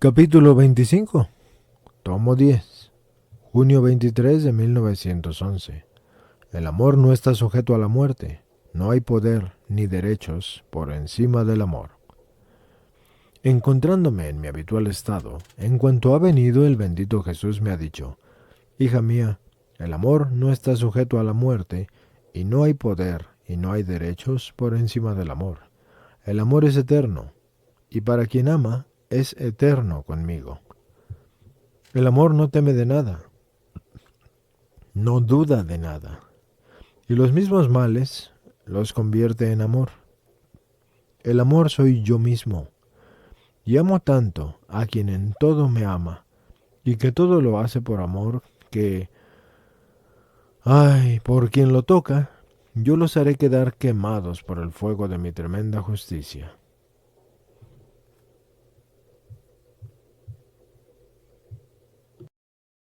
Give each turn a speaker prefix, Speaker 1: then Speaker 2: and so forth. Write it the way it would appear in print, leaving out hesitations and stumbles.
Speaker 1: Capítulo 25. Tomo 10. Junio 23 de 1911. El amor no está sujeto a la muerte. No hay poder ni derechos por encima del amor. Encontrándome en mi habitual estado, en cuanto ha venido el bendito Jesús me ha dicho: Hija mía, el amor no está sujeto a la muerte, y no hay poder y no hay derechos por encima del amor. El amor es eterno, y para quien ama, es eterno conmigo. El amor no teme de nada, no duda de nada, y los mismos males los convierte en amor. El amor soy yo mismo, y amo tanto a quien en todo me ama, y que todo lo hace por amor, que, por quien lo toca, yo los haré quedar quemados por el fuego de mi tremenda justicia.